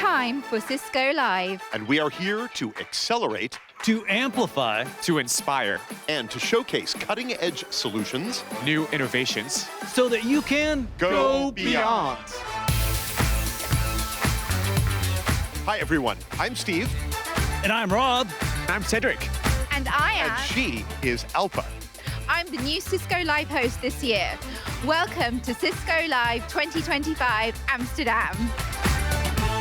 time for Cisco Live. And we are here to accelerate, to amplify, to inspire, and to showcase cutting-edge solutions, new innovations, so that you can go beyond. Hi, everyone. I'm Steve. And I'm Rob. I'm Cedric. And I am. And she is Alpa. I'm the new Cisco Live host this year. Welcome to Cisco Live 2025 Amsterdam.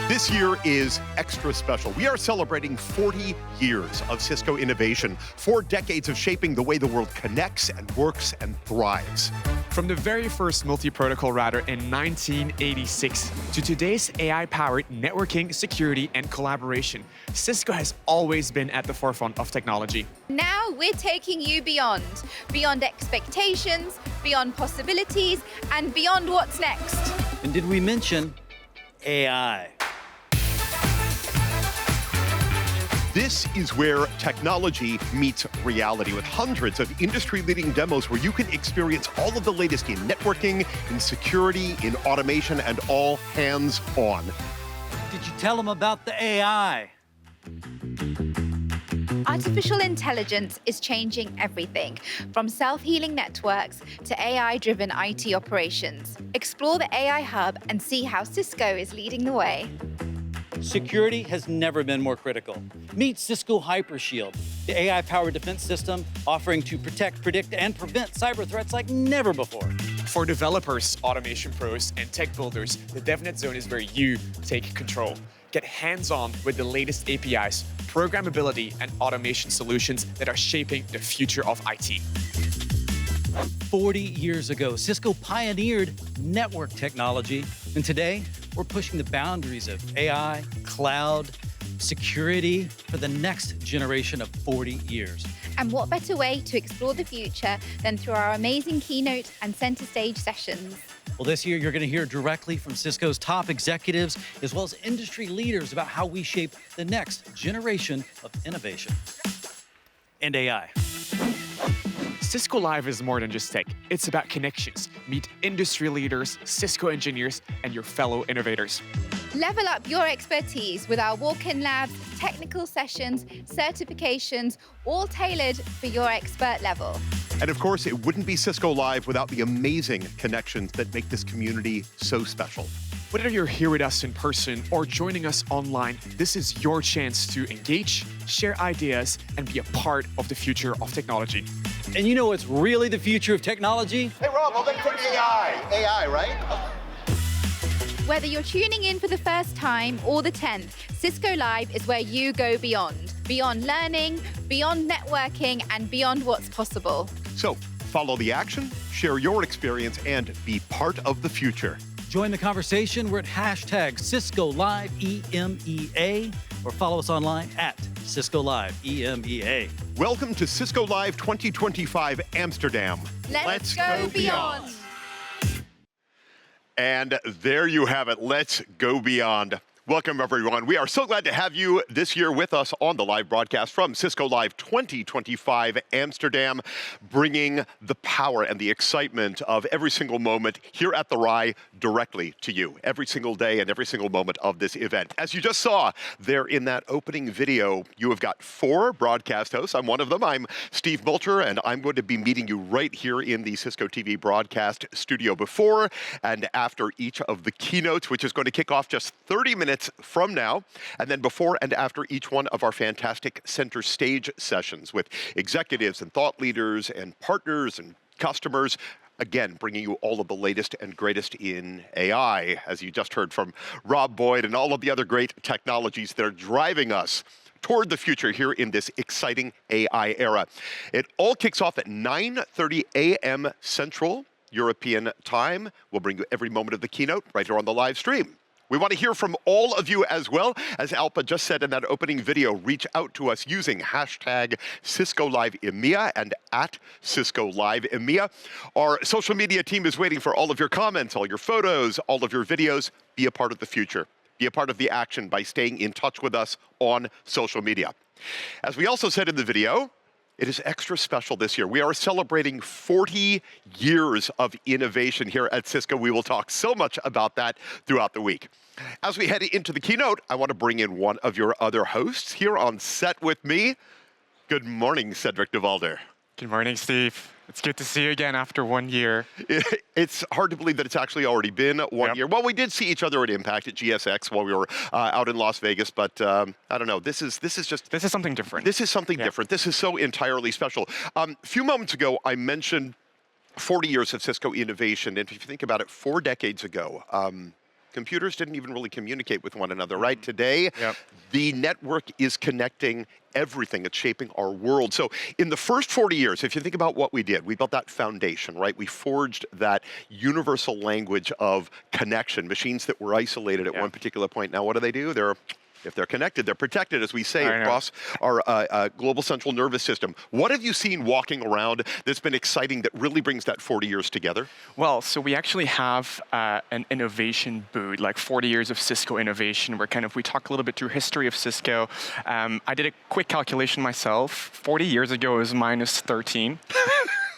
This year is extra special. We are celebrating 40 years of Cisco innovation, 4 decades of shaping the way the world connects and works and thrives. From the very first multi-protocol router in 1986 to today's AI-powered networking, security, and collaboration, Cisco has always been at the forefront of technology. Now we're taking you beyond expectations, beyond possibilities, and beyond what's next. And did we mention AI? This is where technology meets reality, with hundreds of industry-leading demos where you can experience all of the latest in networking, in security, in automation, and all hands-on. Did you tell them about the AI? Artificial intelligence is changing everything, from self-healing networks to AI-driven IT operations. Explore the AI Hub and see how Cisco is leading the way. Security has never been more critical. Meet Cisco Hypershield, the AI-powered defense system offering to protect, predict, and prevent cyber threats like never before. For developers, automation pros, and tech builders, the DevNet Zone is where you take control. Get hands-on with the latest APIs, programmability, and automation solutions that are shaping the future of IT. 40 years ago, Cisco pioneered network technology, and today we're pushing the boundaries of AI, cloud, security for the next generation of 40 years. And what better way to explore the future than through our amazing keynote and center stage sessions? Well, this year you're going to hear directly from Cisco's top executives as well as industry leaders about how we shape the next generation of innovation and AI. Cisco Live is more than just tech. It's about connections. Meet industry leaders, Cisco engineers, and your fellow innovators. Level up your expertise with our walk-in labs, technical sessions, certifications, all tailored for your expert level. And of course, it wouldn't be Cisco Live without the amazing connections that make this community so special. Whether you're here with us in person or joining us online, this is your chance to engage, share ideas, and be a part of the future of technology. And you know what's really the future of technology? Hey, Rob, I'll bet for AI. AI, right? Whether you're tuning in for the first time or the 10th, Cisco Live is where you go beyond. Beyond learning, beyond networking, and beyond what's possible. So, follow the action, share your experience, and be part of the future. Join the conversation. We're at hashtag Cisco Live EMEA, or follow us online at Cisco Live EMEA. Welcome to Cisco Live 2025 Amsterdam. Let's go beyond. And there you have it. Let's go beyond. Welcome, everyone. We are so glad to have you this year with us on the live broadcast from Cisco Live 2025 Amsterdam, bringing the power and the excitement of every single moment here at the RAI directly to you, every single day and every single moment of this event. As you just saw there in that opening video, you have got 4 broadcast hosts. I'm one of them. I'm Steve Mulcher, and I'm going to be meeting you right here in the Cisco TV broadcast studio before and after each of the keynotes, which is going to kick off just 30 minutes from now, and then before and after each one of our fantastic center stage sessions with executives and thought leaders and partners and customers, again, bringing you all of the latest and greatest in AI, as you just heard from Rob Boyd, and all of the other great technologies that are driving us toward the future here in this exciting AI era. It all kicks off at 9:30 a.m. Central European time. We'll bring you every moment of the keynote right here on the live stream. We want to hear from all of you as well. As Alpa just said in that opening video, reach out to us using hashtag Cisco Live EMEA and at Cisco Live EMEA. Our social media team is waiting for all of your comments, all your photos, all of your videos. Be a part of the future. Be a part of the action by staying in touch with us on social media. As we also said in the video, It is extra special this year. We are celebrating 40 years of innovation here at Cisco. We will talk so much about that throughout the week. As we head into the keynote, I want to bring in one of your other hosts here on set with me. Good morning, Cedric DeValder. Good morning, Steve. It's good to see you again after 1 year. It's hard to believe that it's actually already been 1 year. Well, we did see each other at Impact at GSX while we were out in Las Vegas, but I don't know. This is something different. This is something different. This is so entirely special. A few moments ago, I mentioned 40 years of Cisco innovation, and if you think about it, 4 decades ago, computers didn't even really communicate with one another, right? Today, the network is connecting everything. It's shaping our world. So in the first 40 years, if you think about what we did, we built that foundation, right? We forged that universal language of connection, machines that were isolated at one particular point. Now, what do? If they're connected, they're protected, as we say, across our global central nervous system. What have you seen walking around that's been exciting that really brings that 40 years together? Well, so we actually have an innovation booth, like 40 years of Cisco innovation, where we talk a little bit through history of Cisco. I did a quick calculation myself. 40 years ago, it was minus 13.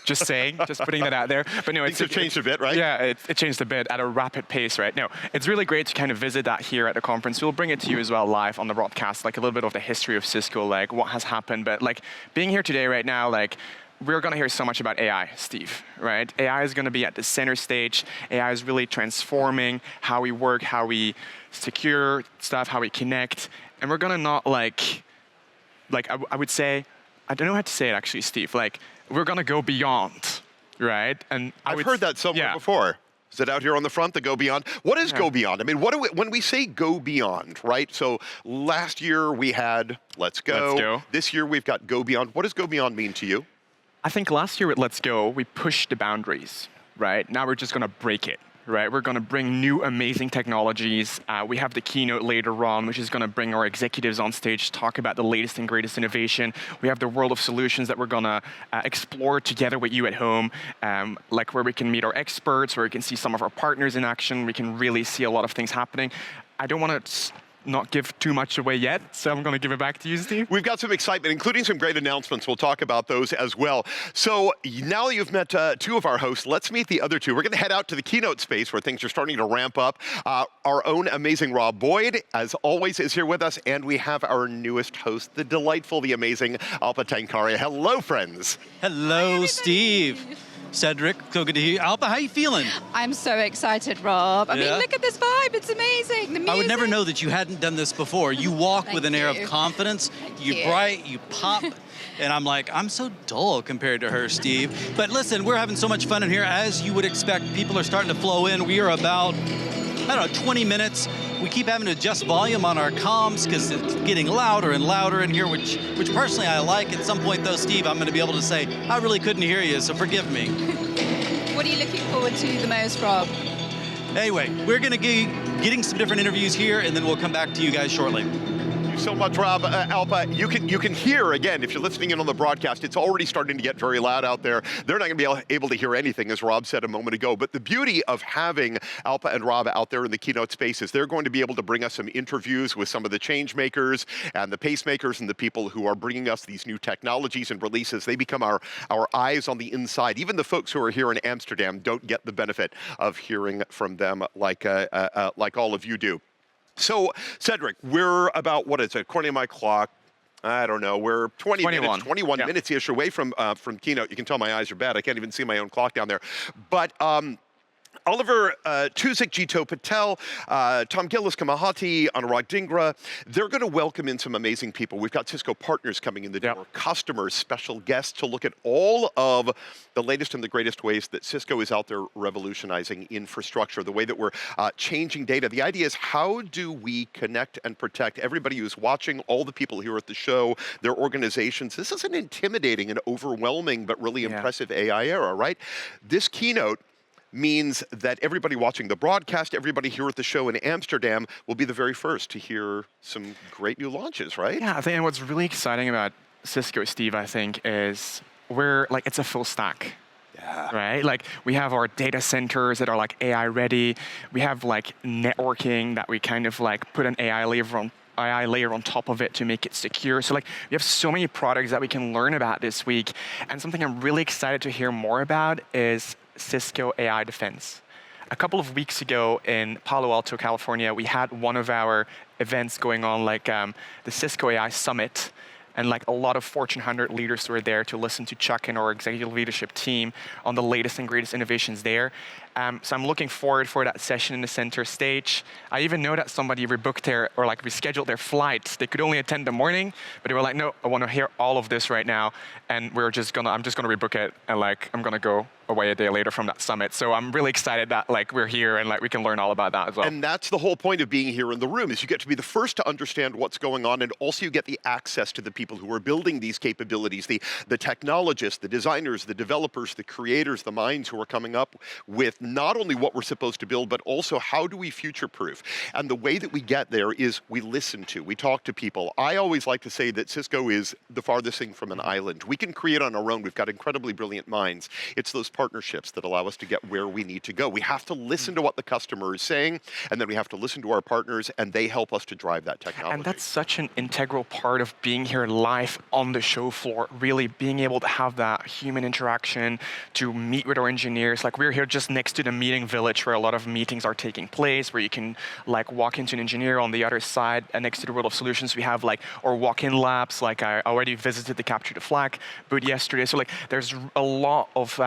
Just saying, just putting that out there. But no, Things have changed a bit, right? Yeah, it changed a bit at a rapid pace, right? No, it's really great to visit that here at the conference. We'll bring it to you as well live on the broadcast, like a little bit of the history of Cisco, like what has happened. But like being here today right now, like we're going to hear so much about AI, Steve, right? AI is going to be at the center stage. AI is really transforming how we work, how we secure stuff, how we connect. And we're going to not I would say, I don't know how to say it actually, Steve, we're going to go beyond, right? And I've heard that somewhere before. Is it out here on the front, the go beyond? What is go beyond? I mean, when we say go beyond, right? So last year we had Let's Go. This year we've got go beyond. What does go beyond mean to you? I think last year with Let's Go, we pushed the boundaries, right? Now we're just going to break it. Right, we're going to bring new amazing technologies. We have the keynote later on, which is going to bring our executives on stage to talk about the latest and greatest innovation. We have the world of solutions that we're going to explore together with you at home, like where we can meet our experts, where we can see some of our partners in action. We can really see a lot of things happening. I don't want to not give too much away yet, so I'm going to give it back to you, Steve. We've got some excitement, including some great announcements. We'll talk about those as well. So now that you've met 2 of our hosts, let's meet the other 2. We're going to head out to the keynote space where things are starting to ramp up. Our own amazing Rob Boyd, as always, is here with us, and we have our newest host, the delightful, the amazing Alpa Tankare. Hello, friends. Hello, Steve. Cedric, so good to hear you. Alpa, how you feeling? I'm so excited, Rob. I mean, look at this vibe. It's amazing. The music. I would never know that you hadn't done this before. You walk with an air of confidence. You're bright, you pop. And I'm like, I'm so dull compared to her, Steve. But listen, we're having so much fun in here. As you would expect, people are starting to flow in. We are about, 20 minutes. We keep having to adjust volume on our comms because it's getting louder and louder in here, which personally I like. At some point though, Steve, I'm going to be able to say, I really couldn't hear you, so forgive me. What are you looking forward to the most, Rob? Anyway, we're going to be getting some different interviews here, and then we'll come back to you guys shortly. So much, Rob. Alpa, you can hear, again, if you're listening in on the broadcast, it's already starting to get very loud out there. They're not going to be able to hear anything, as Rob said a moment ago. But the beauty of having Alpa and Rob out there in the keynote space is they're going to be able to bring us some interviews with some of the change makers and the pacemakers and the people who are bringing us these new technologies and releases. They become our eyes on the inside. Even the folks who are here in Amsterdam don't get the benefit of hearing from them like all of you do. So, Cedric, we're about, what is it, according to my clock, I don't know, we're 21 minutes-ish away from keynote. You can tell my eyes are bad. I can't even see my own clock down there. But Oliver Tuzik, Jito Patel, Tom Gillis, Kamahati, Anurag Dhingra, they're going to welcome in some amazing people. We've got Cisco partners coming in the door, customers, special guests to look at all of the latest and the greatest ways that Cisco is out there revolutionizing infrastructure, the way that we're changing data. The idea is, how do we connect and protect everybody who's watching, all the people here at the show, their organizations? This is an intimidating and overwhelming but really impressive AI era, right? This keynote means that everybody watching the broadcast, everybody here at the show in Amsterdam will be the very first to hear some great new launches, right? Yeah, I think what's really exciting about Cisco, Steve, I think, is it's a full stack. Right? We have our data centers that are AI ready. We have networking that we put an AI layer AI layer on top of it to make it secure. So like we have so many products that we can learn about this week. And something I'm really excited to hear more about is Cisco AI Defense. A couple of weeks ago in Palo Alto, California, we had one of our events going on, like the Cisco AI Summit, and like a lot of Fortune 100 leaders were there to listen to Chuck and our executive leadership team on the latest and greatest innovations there. So I'm looking forward for that session in the center stage. I even know that somebody rebooked their, or like rescheduled their flights. They could only attend the morning, but they were like, no, I want to hear all of this right now. And I'm just gonna rebook it, and like, I'm gonna go away a day later from that summit. So I'm really excited that like we're here and like we can learn all about that as well. And that's the whole point of being here in the room, is you get to be the first to understand what's going on, and also you get the access to the people who are building these capabilities, the technologists, the designers, the developers, the creators, the minds who are coming up with not only what we're supposed to build, but also how do we future-proof. And the way that we get there is we listen to, we talk to people. I always like to say that Cisco is the farthest thing from an island. We can create on our own. We've got incredibly brilliant minds. It's those partnerships that allow us to get where we need to go. We have to listen to what the customer is saying, and then we have to listen to our partners, and they help us to drive that technology. And that's such an integral part of being here live on the show floor, really being able to have that human interaction, to meet with our engineers. Like we're here just next to the meeting village where a lot of meetings are taking place, where you can like walk into an engineer on the other side, and next to the World of Solutions, we have like our walk-in labs. Like I already visited the Capture the Flag booth yesterday. So like there's a lot of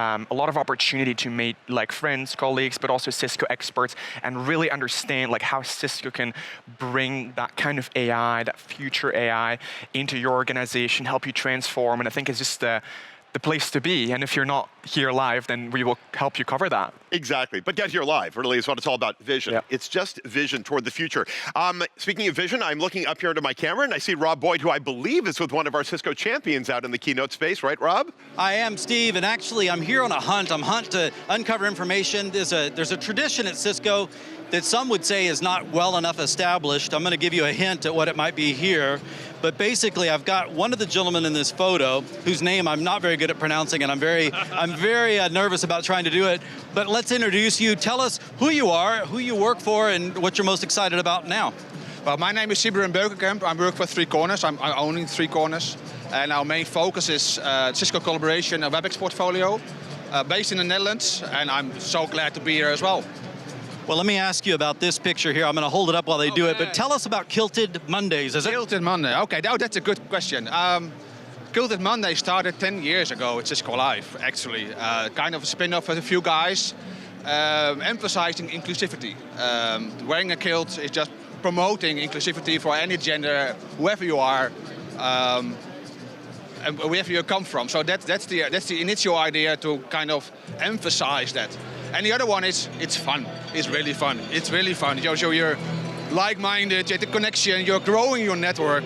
opportunity to meet like friends, colleagues, but also Cisco experts, and really understand like how Cisco can bring that kind of AI, that future AI, into your organization, help you transform. And I think it's just the place to be. And if you're not here live, then we will help you cover that. Exactly, but get here live really is what it's all about, vision. Yeah. It's just vision toward the future. Speaking of vision, I'm looking up here into my camera and I see Rob Boyd, who I believe is with one of our Cisco champions out in the keynote space, right, Rob? I am, Steve, and actually I'm here on a hunt. I'm hunt to uncover information. There's a tradition at Cisco that some would say is not well enough established. I'm going to give you a hint at what it might be here. But basically, I've got one of the gentlemen in this photo, whose name I'm not very good at pronouncing, and I'm very nervous about trying to do it. But let's introduce you. Tell us who you are, who you work for, and what you're most excited about now. Well, my name is Sibren Beukenkamp. I work for Three Corners. I'm owning Three Corners. And our main focus is Cisco collaboration and WebEx portfolio, based in the Netherlands. And I'm so glad to be here as well. Well, let me ask you about this picture here. I'm going to hold it up while they do it, but tell us about Kilted Mondays. Kilted Monday, okay, that's a good question. Kilted Monday started 10 years ago at Cisco Live, actually. Kind of a spin-off with a few guys, emphasizing inclusivity. Wearing a kilt is just promoting inclusivity for any gender, whoever you are, and wherever you come from. So that's the initial idea, to kind of emphasize that. And the other one is, it's fun. It's really fun. It's really fun. So you're like-minded, you have the connection, you're growing your network.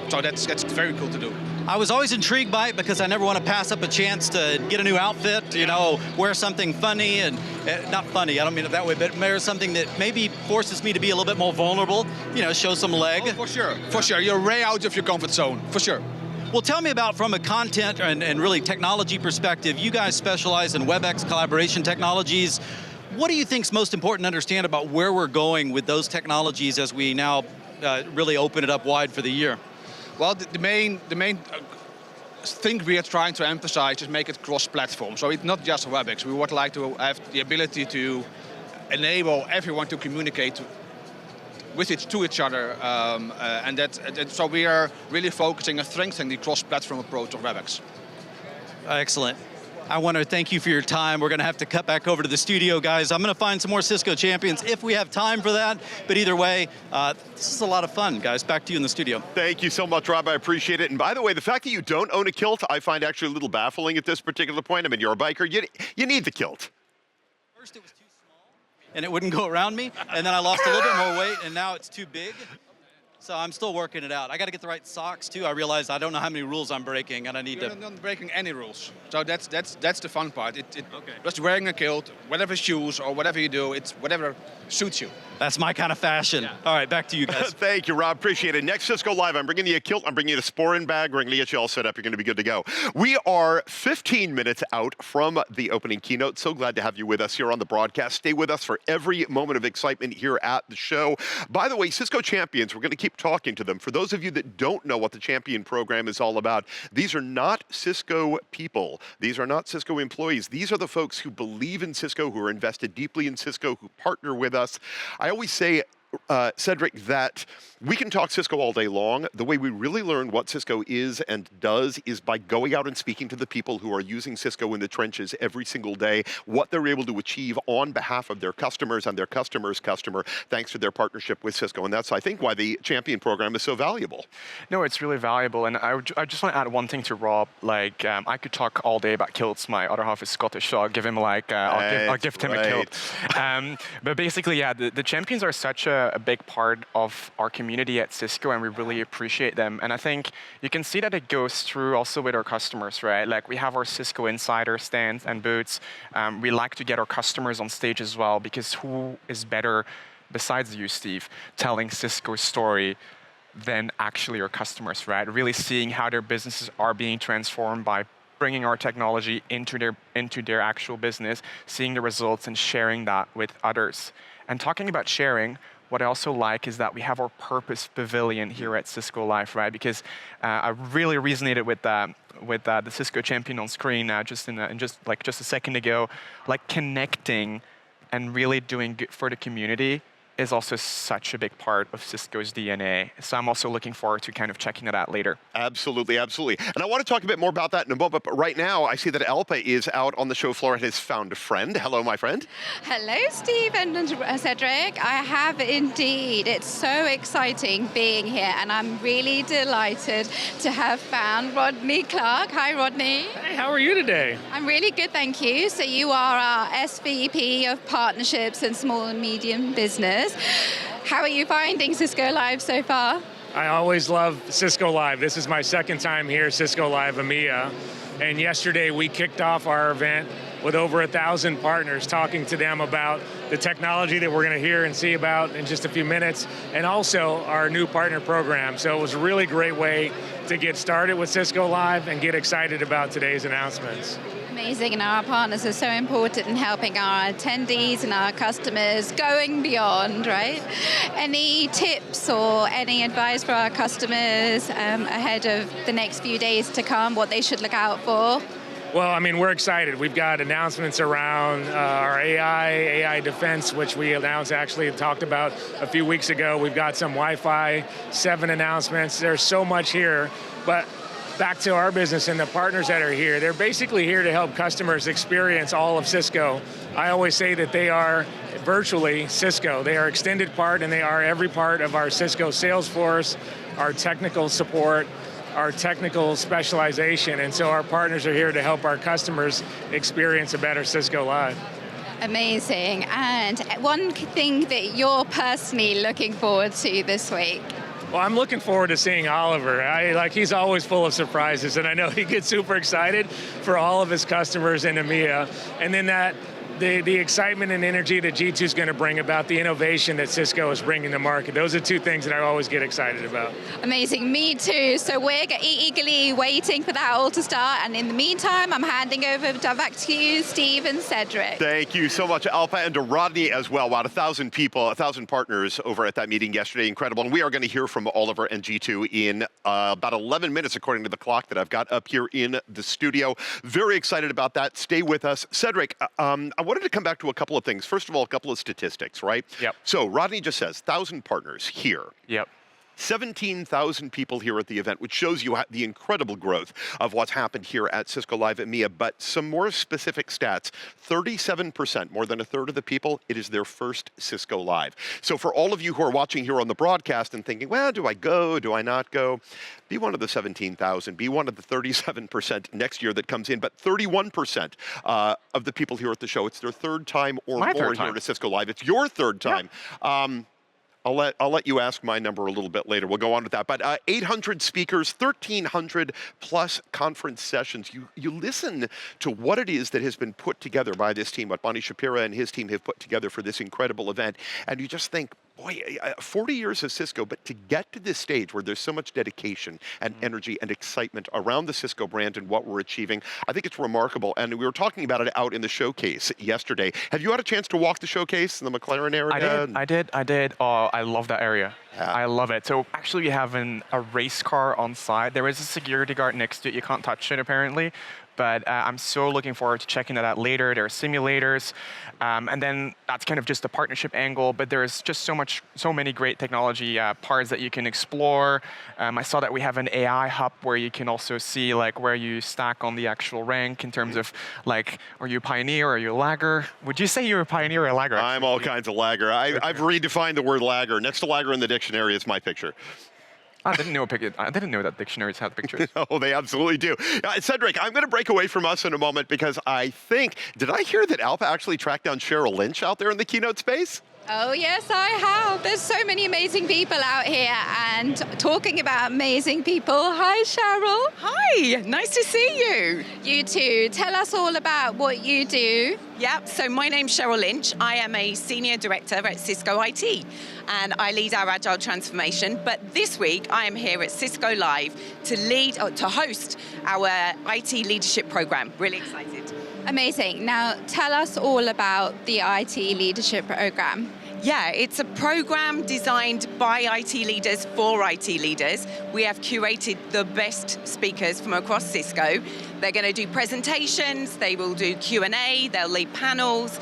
So that's very cool to do. I was always intrigued by it because I never want to pass up a chance to get a new outfit, you know, wear something funny, and not funny, I don't mean it that way, but wear something that maybe forces me to be a little bit more vulnerable, you know, show some leg. Oh, for sure. You're way out of your comfort zone, for sure. Well, tell me about, from a content and really technology perspective, you guys specialize in WebEx collaboration technologies. What do you think is most important to understand about where we're going with those technologies as we now really open it up wide for the year? Well, the main thing we are trying to emphasize is make it cross-platform. So it's not just WebEx. We would like to have the ability to enable everyone to communicate to each other, and so we are really focusing and strengthening the cross-platform approach of WebEx. Excellent. I want to thank you for your time. We're going to have to cut back over to the studio, guys. I'm going to find some more Cisco champions if we have time for that. But either way, this is a lot of fun, guys. Back to you in the studio. Thank you so much, Rob. I appreciate it. And by the way, the fact that you don't own a kilt, I find actually a little baffling at this particular point. I mean, you're a biker. You need the kilt. First, it was too small, and it wouldn't go around me. And then I lost a little bit more weight, and now it's too big. So I'm still working it out. I got to get the right socks too. I realized I don't know how many rules I'm breaking, and I need You're not breaking any rules. So that's the fun part. Okay. Just wearing a kilt, whatever shoes or whatever you do, it's whatever suits you. That's my kind of fashion. Yeah. All right, back to you guys. Thank you, Rob. Appreciate it. Next Cisco Live, I'm bringing you a kilt. I'm bringing you a Sporin bag. We're going to get you all set up. You're going to be good to go. We are 15 minutes out from the opening keynote. So glad to have you with us here on the broadcast. Stay with us for every moment of excitement here at the show. By the way, Cisco champions, we're going to keep keep talking to them. For those of you that don't know what the Champion Program is all about, these are not Cisco people. These are not Cisco employees. These are the folks who believe in Cisco, who are invested deeply in Cisco, who partner with us. I always say, Cedric, that we can talk Cisco all day long. The way we really learn what Cisco is and does is by going out and speaking to the people who are using Cisco in the trenches every single day, what they're able to achieve on behalf of their customers and their customer's customer, thanks to their partnership with Cisco. And that's, I think, why the Champion Program is so valuable. No, it's really valuable. And I just want to add one thing to Rob. Like, I could talk all day about kilts. My other half is Scottish, so I'll give him I'll gift him a kilt. But basically, yeah, the champions are such a big part of our community at Cisco, and we really appreciate them. And I think you can see that it goes through also with our customers, right? Like, we have our Cisco Insider stands and booths. We like to get our customers on stage as well, because who is better, besides you, Steve, telling Cisco's story than actually our customers, right? Really seeing how their businesses are being transformed by bringing our technology into their actual business, seeing the results and sharing that with others. And talking about sharing, what I also like is that we have our purpose pavilion here at Cisco Live, right? Because I really resonated with the Cisco champion on screen just a second ago. Like, connecting and really doing good for the community is also such a big part of Cisco's DNA. So I'm also looking forward to kind of checking it out later. Absolutely, absolutely. And I want to talk a bit more about that in a moment, but right now I see that Alpa is out on the show floor and has found a friend. Hello, my friend. Hello, Steve and Cedric. I have indeed. It's so exciting being here, and I'm really delighted to have found Rodney Clark. Hi, Rodney. Hey, how are you today? I'm really good, thank you. So you are our SVP of Partnerships and Small and Medium Business. How are you finding Cisco Live so far? I always love Cisco Live. This is my second time here, Cisco Live EMEA. And yesterday we kicked off our event with over 1,000 partners, talking to them about the technology that we're going to hear and see about in just a few minutes, and also our new partner program. So it was a really great way to get started with Cisco Live and get excited about today's announcements. Amazing, and our partners are so important in helping our attendees and our customers going beyond, right? Any tips or any advice for our customers ahead of the next few days to come, what they should look out for? Well, I mean, we're excited. We've got announcements around our AI defense, which we announced, actually talked about a few weeks ago. We've got some Wi-Fi 7 announcements. There's so much here, but back to our business and the partners that are here. They're basically here to help customers experience all of Cisco. I always say that they are virtually Cisco. They are extended part, and they are every part of our Cisco sales force, our technical support, our technical specialization. And so our partners are here to help our customers experience a better Cisco Live. Amazing. And one thing that you're personally looking forward to this week? Well, I'm looking forward to seeing Oliver. He's always full of surprises, and I know he gets super excited for all of his customers in EMEA. And then the excitement and energy that G2 is going to bring about the innovation that Cisco is bringing to market. Those are two things that I always get excited about. Amazing, me too. So we're eagerly waiting for that all to start. And in the meantime, I'm handing over back to you, Steve and Cedric. Thank you so much, Alpa, and to Rodney as well. About 1,000 people, 1,000 partners over at that meeting yesterday. Incredible. And we are going to hear from Oliver and G2 in about 11 minutes, according to the clock that I've got up here in the studio. Very excited about that. Stay with us. Cedric, I wanted to come back to a couple of things. First of all, a couple of statistics, right? Yep. So Rodney just says 1,000 partners here. Yep. 17,000 people here at the event, which shows you the incredible growth of what's happened here at Cisco Live EMEA. But some more specific stats, 37%, more than a third of the people, it is their first Cisco Live. So for all of you who are watching here on the broadcast and thinking, well, do I go, do I not go? Be one of the 17,000, be one of the 37% next year that comes in, but 31% of the people here at the show, it's their third time or more here at Cisco Live. It's your third time. Yeah. I'll let you ask my number a little bit later. We'll go on with that. But 800 speakers, 1,300 plus conference sessions. You listen to what it is that has been put together by this team, what Bonnie Shapira and his team have put together for this incredible event, and you just think, boy, 40 years of Cisco, but to get to this stage where there's so much dedication and energy and excitement around the Cisco brand and what we're achieving, I think it's remarkable. And we were talking about it out in the showcase yesterday. Have you had a chance to walk the showcase in the McLaren area? I did. Oh, I love that area. Yeah. I love it. So actually we have a race car on site. There is a security guard next to it. You can't touch it apparently. But I'm so looking forward to checking it out later. There are simulators. And then that's kind of just the partnership angle, but there's just so many great technology parts that you can explore. I saw that we have an AI hub where you can also see like where you stack on the actual rank in terms of like, are you a pioneer, are you a lagger? Would you say you're a pioneer or a lagger? I'm all kinds of lagger. I've redefined the word lagger. Next to lagger in the dictionary is my picture. I didn't know that dictionaries had pictures. Oh, they absolutely do. Cedric, I'm going to break away from us in a moment because I think, did I hear that Alpha actually tracked down Cheryl Lynch out there in the keynote space? Oh, yes, I have. There's so many amazing people out here, and talking about amazing people. Hi, Cheryl. Hi, nice to see you. You too. Tell us all about what you do. Yep, so my name's Cheryl Lynch. I am a Senior Director at Cisco IT, and I lead our Agile transformation. But this week, I am here at Cisco Live to host our IT leadership program. Really excited. Amazing. Now, tell us all about the IT leadership program. Yeah, it's a program designed by IT leaders for IT leaders. We have curated the best speakers from across Cisco. They're going to do presentations, they will do Q&A, they'll lead panels.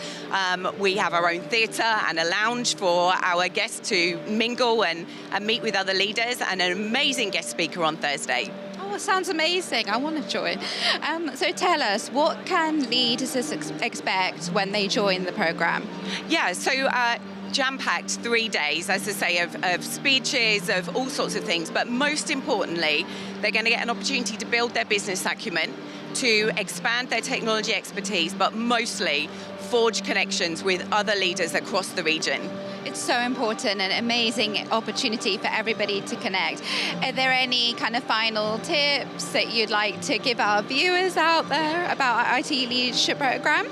We have our own theatre and a lounge for our guests to mingle and meet with other leaders, and an amazing guest speaker on Thursday. Oh, it sounds amazing. I want to join. So tell us, what can leaders expect when they join the program? Yeah, so jam-packed 3 days, as I say, of speeches, of all sorts of things. But most importantly, they're going to get an opportunity to build their business acumen, to expand their technology expertise, but mostly forge connections with other leaders across the region. It's so important and amazing opportunity for everybody to connect. Are there any kind of final tips that you'd like to give our viewers out there about our IT leadership program?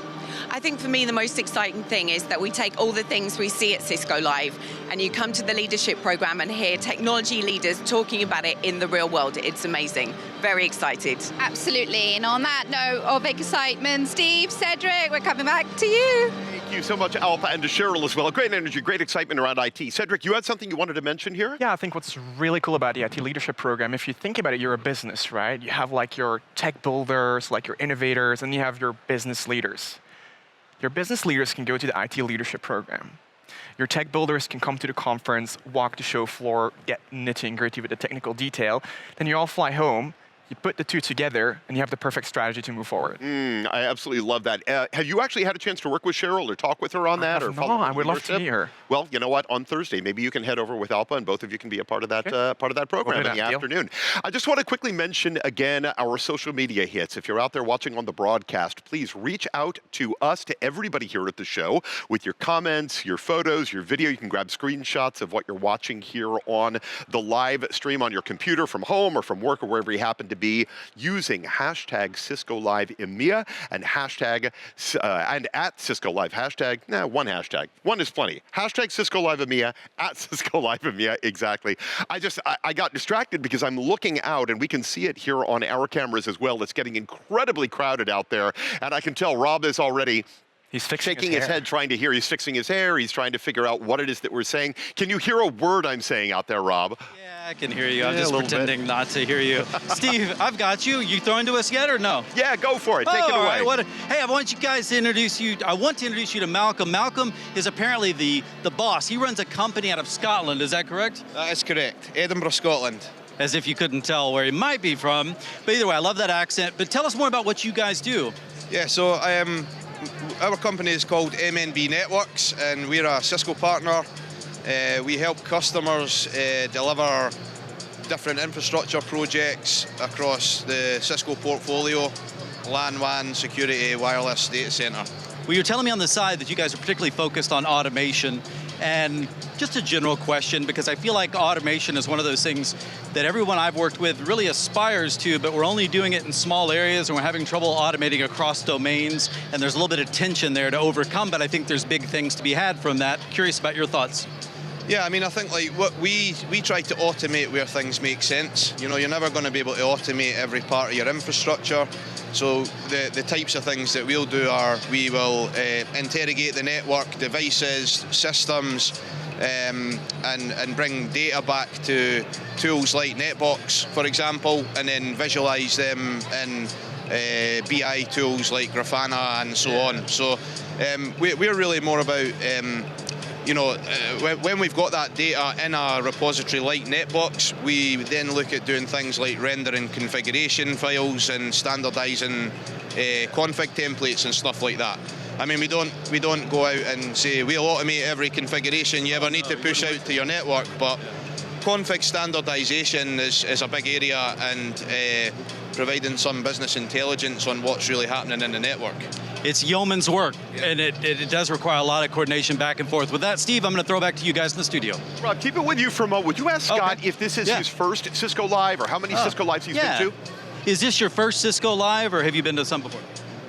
I think for me the most exciting thing is that we take all the things we see at Cisco Live and you come to the leadership program and hear technology leaders talking about it in the real world. It's amazing. Very excited. Absolutely. And on that note of excitement, Steve, Cedric, we're coming back to you. Thank you so much, Alpha, and to Cheryl as well. Great energy, great excitement around IT. Cedric, you had something you wanted to mention here? Yeah, I think what's really cool about the IT leadership program, if you think about it, you're a business, right? You have like your tech builders, like your innovators, and you have your business leaders. Your business leaders can go to the IT leadership program. Your tech builders can come to the conference, walk the show floor, get nitty-gritty with the technical detail. Then you all fly home, you put the two together, and you have the perfect strategy to move forward. I absolutely love that. Have you actually had a chance to work with Cheryl or talk with her on that? No, I would love to meet her. Well, you know what? On Thursday, maybe you can head over with Alpha, and both of you can be a part of that program in the afternoon. I just want to quickly mention again our social media hits. If you're out there watching on the broadcast, please reach out to us, to everybody here at the show, with your comments, your photos, your video. You can grab screenshots of what you're watching here on the live stream on your computer from home or from work or wherever you happen to be, using hashtag Cisco Live EMEA and hashtag and at Cisco Live hashtag. One hashtag. One is plenty. Hashtag Cisco Live EMEA at Cisco Live EMEA. Exactly. I got distracted because I'm looking out and we can see it here on our cameras as well. It's getting incredibly crowded out there, and I can tell Rob is already. He's shaking his head, trying to hear. He's fixing his hair. He's trying to figure out what it is that we're saying. Can you hear a word I'm saying out there, Rob? Yeah, I can hear you. I'm just pretending not to hear you. Steve, I've got you. You throwing to us yet or no? Yeah, go for it. Take it away. Right. Hey, I want you guys to introduce you. I want to introduce you to Malcolm. Malcolm is apparently the boss. He runs a company out of Scotland. Is that correct? That is correct. Edinburgh, Scotland. As if you couldn't tell where he might be from. But either way, I love that accent. But tell us more about what you guys do. Yeah, so our company is called MNB Networks, and we're a Cisco partner. We help customers deliver different infrastructure projects across the Cisco portfolio: LAN, WAN, security, wireless, data center. Well, you're telling me on the side that you guys are particularly focused on automation. And just a general question, because I feel like automation is one of those things that everyone I've worked with really aspires to, but we're only doing it in small areas and we're having trouble automating across domains, and there's a little bit of tension there to overcome, but I think there's big things to be had from that. Curious about your thoughts. Yeah, I mean, I think like what we try to automate where things make sense. You know, you're never going to be able to automate every part of your infrastructure. So the types of things that we'll do are we will interrogate the network, devices, systems, and bring data back to tools like Netbox, for example, and then visualize them in BI tools like Grafana and so on. So we're really more about when we've got that data in a repository like Netbox, we then look at doing things like rendering configuration files and standardizing config templates and stuff like that. I mean, we don't go out and say we'll automate every configuration you ever need to push out to your network, but config standardization is a big area, and providing some business intelligence on what's really happening in the network. It's yeoman's work, and it does require a lot of coordination back and forth. With that, Steve, I'm going to throw back to you guys in the studio. Rob, keep it with you for a moment. Would you ask Scott if this is his first Cisco Live, or how many Cisco Lives he's been to? Is this your first Cisco Live, or have you been to some before?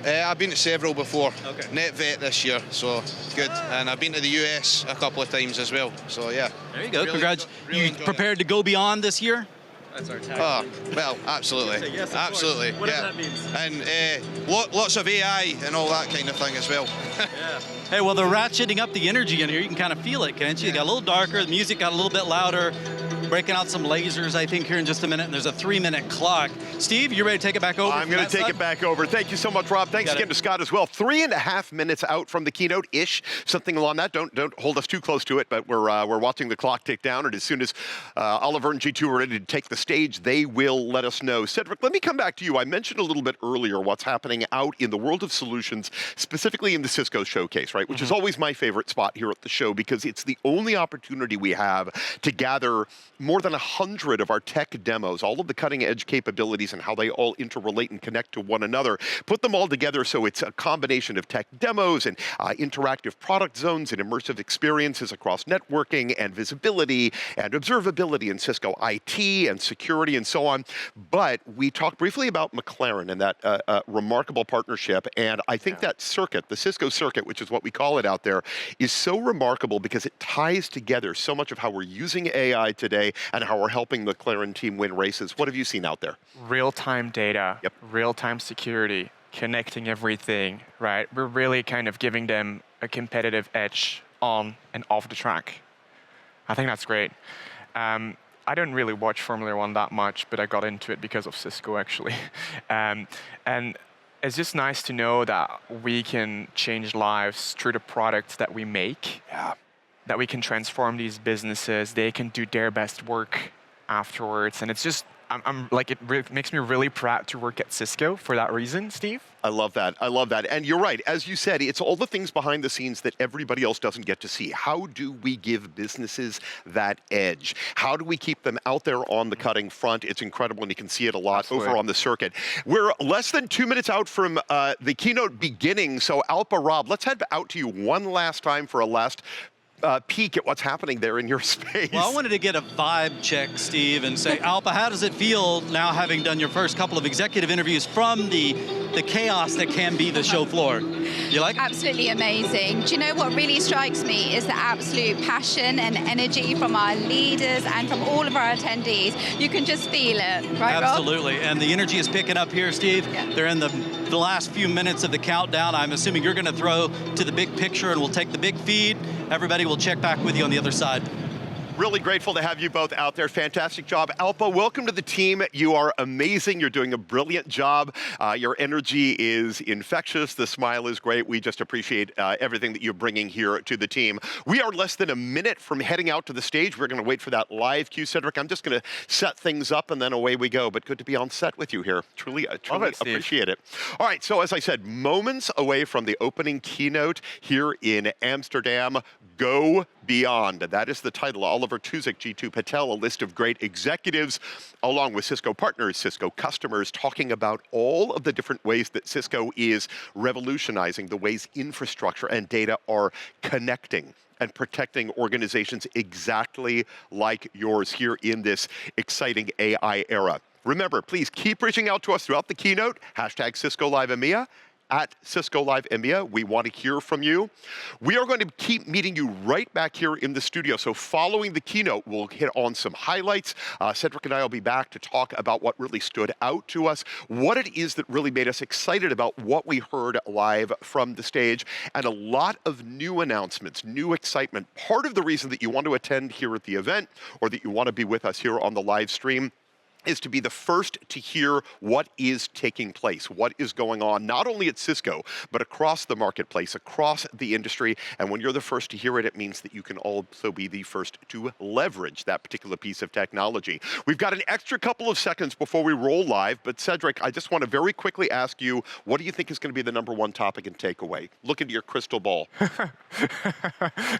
I've been to several before. Okay. NetVet this year, so good. And I've been to the US a couple of times as well. So yeah. There you go. Really Congrats. really You prepared to go beyond this year? That's our tag. Oh, well, absolutely. Yes, absolutely. Whatever that means. And lots of AI and all that kind of thing as well. Yeah. Hey, well, they're ratcheting up the energy in here. You can kind of feel it, can't you? It got a little darker. The music got a little bit louder. Breaking out some lasers, I think, here in just a minute. And there's a 3-minute clock. Steve, you ready to take it back over? I'm going to take it back over. Thank you so much, Rob. Thanks again to Scott as well. 3.5 minutes out from the keynote-ish, something along that. Don't hold us too close to it, but we're watching the clock tick down. And as soon as Oliver and G2 are ready to take the stage, they will let us know. Cedric, let me come back to you. I mentioned a little bit earlier what's happening out in the world of solutions, specifically in the Cisco showcase, right? Which is always my favorite spot here at the show, because it's the only opportunity we have to gather more than 100 of our tech demos, all of the cutting edge capabilities and how they all interrelate and connect to one another, put them all together so it's a combination of tech demos and interactive product zones and immersive experiences across networking and visibility and observability in Cisco IT and security and so on. But we talked briefly about McLaren and that remarkable partnership, and I think that circuit, the Cisco circuit, which is what we call it out there, is so remarkable because it ties together so much of how we're using AI today and how we're helping the McLaren team win races. What have you seen out there? Real-time data, real-time security, connecting everything, right? We're really kind of giving them a competitive edge on and off the track. I think that's great. I don't really watch Formula One that much, but I got into it because of Cisco, actually. And it's just nice to know that we can change lives through the products that we make. Yeah. That we can transform these businesses, they can do their best work afterwards. And it's just, it makes me really proud to work at Cisco for that reason, Steve. I love that. I love that. And you're right. As you said, it's all the things behind the scenes that everybody else doesn't get to see. How do we give businesses that edge? How do we keep them out there on the cutting front? It's incredible, and you can see it a lot over on the circuit. We're less than 2 minutes out from the keynote beginning. So Alpa, Rob, let's head out to you one last time for a last peek at what's happening there in your space. Well, I wanted to get a vibe check, Steve, and say, Alpa, how does it feel now having done your first couple of executive interviews from the chaos that can be the show floor? You like it? Absolutely amazing. Do you know what really strikes me is the absolute passion and energy from our leaders and from all of our attendees. You can just feel it, right, Rob? Absolutely, and the energy is picking up here, Steve. Yeah. They're in the last few minutes of the countdown. I'm assuming you're going to throw to the big picture and we'll take the big feed. Everybody will check back with you on the other side. Really grateful to have you both out there. Fantastic job. Alpa, welcome to the team. You are amazing. You're doing a brilliant job. Your energy is infectious. The smile is great. We just appreciate everything that you're bringing here to the team. We are less than a minute from heading out to the stage. We're going to wait for that live cue, Cedric. I'm just going to set things up and then away we go. But good to be on set with you here. Truly appreciate it. All right, so as I said, moments away from the opening keynote here in Amsterdam. Go Beyond. That is the title. Oliver Tuzik, G2 Patel, a list of great executives, along with Cisco partners, Cisco customers, talking about all of the different ways that Cisco is revolutionizing the ways infrastructure and data are connecting and protecting organizations exactly like yours here in this exciting AI era. Remember, please keep reaching out to us throughout the keynote, #Cisco Live EMEA, at Cisco Live EMEA. We want to hear from you. We are going to keep meeting you right back here in the studio. So following the keynote, we'll hit on some highlights. Cedric and I will be back to talk about what really stood out to us, what it is that really made us excited about what we heard live from the stage, and a lot of new announcements, new excitement. Part of the reason that you want to attend here at the event, or that you want to be with us here on the live stream, is to be the first to hear what is taking place, what is going on, not only at Cisco, but across the marketplace, across the industry. And when you're the first to hear it, it means that you can also be the first to leverage that particular piece of technology. We've got an extra couple of seconds before we roll live, but Cedric, I just want to very quickly ask you, what do you think is going to be the #1 topic and takeaway? Look into your crystal ball.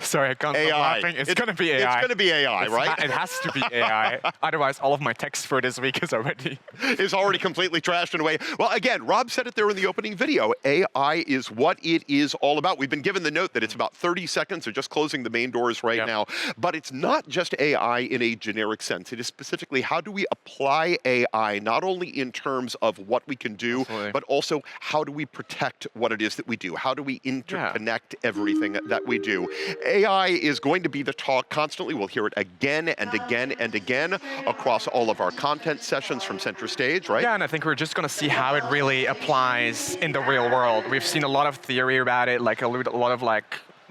Sorry, I can't stop laughing. It's going to be AI. It's going to be AI, right? It has to be AI. Otherwise, all of my text for this week is already completely trashed and away. Well, again, Rob said it there in the opening video. AI is what it is all about. We've been given the note that it's about 30 seconds. They're just closing the main doors right now. But it's not just AI in a generic sense. It is specifically how do we apply AI, not only in terms of what we can do, but also how do we protect what it is that we do? How do we interconnect everything that we do? AI is going to be the talk constantly. We'll hear it again and again and again across all of our content sessions from center stage, right? Yeah, and I think we're just going to see how it really applies in the real world. We've seen a lot of theory about it, like a lot of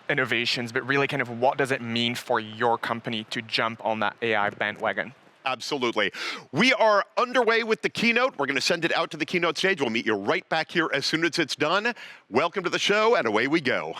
innovations, but really kind of what does it mean for your company to jump on that AI bandwagon? Absolutely. We are underway with the keynote. We're going to send it out to the keynote stage. We'll meet you right back here as soon as it's done. Welcome to the show, and away we go.